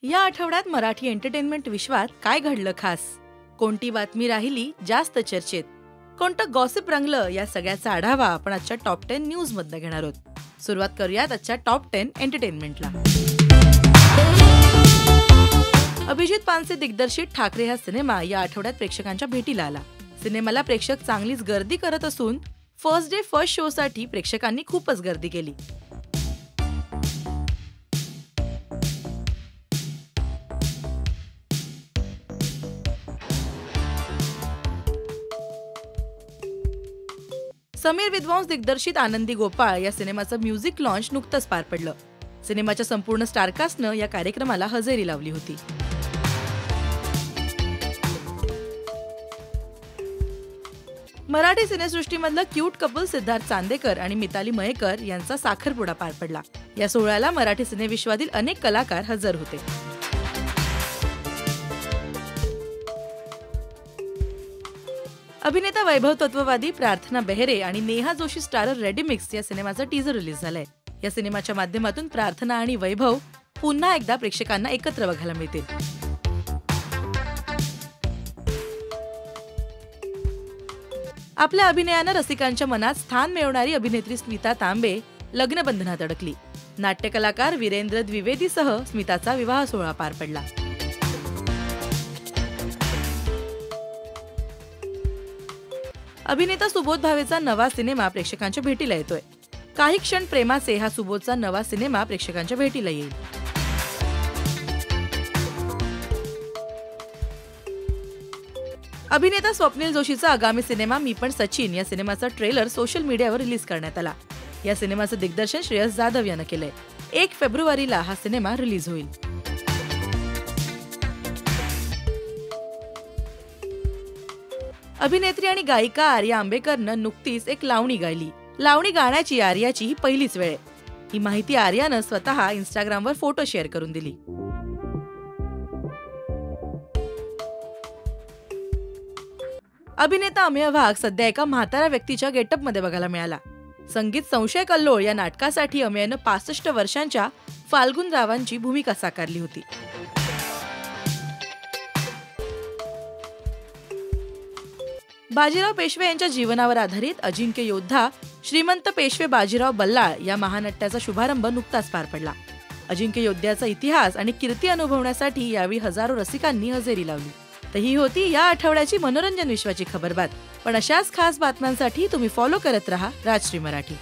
या आठवड्यात मराठी एंटरटेनमेंट विश्वात काय घडलं खास? कोणती बातमी राहिली जास्त चर्चेत? कोणतं गॉसिप रंगलं? या सगळ्याचा आढावा आपण आजच्या टॉप 10 न्यूज मध्ये घेणार आहोत. सुरुवात करूयात आजच्या टॉप 10 एंटरटेनमेंटला. अभिजित पानसे दिग्दर्शित ठाकरे हा सिनेमा या आठवड्यात प्रेक्षकांच्या भेटीला आला. सिनेमाला प्रेक्षक चांगलीच गर्दी करत असून फर्स्ट डे फर्स्ट शो साठी प्रेक्षकांनी खूपच गर्दी केली. समीर विद्वांस दिग्दर्शित आनंदी गोपाळ या सिनेमाचं म्युझिक लॉन्च नुकतंच पार पडलं. सिनेमाच्या संपूर्ण स्टारकास्टनं या कार्यक्रमाला हजेरी लावली होती. मराठी सिनेसृष्टीमधलं क्यूट कपल सिद्धार्थ चांदेकर आणि मिताली मयेकर यांचा साखरपुडा पार पडला. या सोहळ्याला मराठी सिनेविश्वातील अनेक कलाकार हजर होते. अभिनेता वैभव तत्ववादी, प्रार्थना बेहरे आणि नेहा जोशी स्टारर रेडीमिक्स या सिनेमाचं टीजर रिलीज झालंय. या सिनेमाच्या माध्यमातून प्रार्थना आणि वैभव पुन्हा एकदा प्रेक्षकांना एकत्र बघायला मिळतील. आपल्या अभिनयानं रसिकांच्या मनात स्थान मिळवणारी अभिनेत्री स्मिता तांबे लग्नबंधनात अडकली. नाट्यकलाकार वीरेंद्र द्विवेदीसह स्मिताचा विवाह सोहळा पार पडला. अभिनेता सुबोध भावेचा नवा सिनेमा प्रेक्षकांच्या भेटीला येतोय. काही क्षण प्रेमाचे हा सुबोधचा नवा सिनेमा प्रेक्षकांच्या भेटीला येईल. अभिनेता स्वप्नील जोशीचा आगामी सिनेमा मी पण सचिन या सिनेमाचा ट्रेलर सोशल मीडियावर रिलीज करण्यात आला. या सिनेमाचं दिग्दर्शन श्रेयस जाधव यानं केलंय. 1 फेब्रुवारीला हा सिनेमा रिलीज होईल. अभिनेत्री आणि गायिका आर्या आंबेकरनं नुकतीच एक लावणी गायली. लावणी गाण्याची आर्याची ही पहिलीच वेळ. ही माहिती आर्यानं स्वतः इंस्टाग्रामवर फोटो शेअर करून दिली. अभिनेता अमेय वाघ सध्या एका म्हाताऱ्या व्यक्तीच्या गेटअपमध्ये बघायला मिळाला. संगीत संशय कल्लोळ या नाटकासाठी अमेयनं 65 वर्षांच्या फाल्गुन रावांची भूमिका साकारली होती. बाजीराव पेशवे यांच्या जीवनावर आधारित अजिंक्य योद्धा श्रीमंत पेशवे बाजीराव बल्लाळ या महानाट्याचा शुभारंभ नुकताच पार पडला. अजिंक्य योद्ध्याचा इतिहास आणि कीर्ती अनुभवण्यासाठी यावेळी हजारो रसिकांनी हजेरी लावली. तर ही होती या आठवड्याची मनोरंजन विश्वाची खबरबात. पण अशाच खास बातम्यांसाठी तुम्ही फॉलो करत रहा राजश्री मराठी.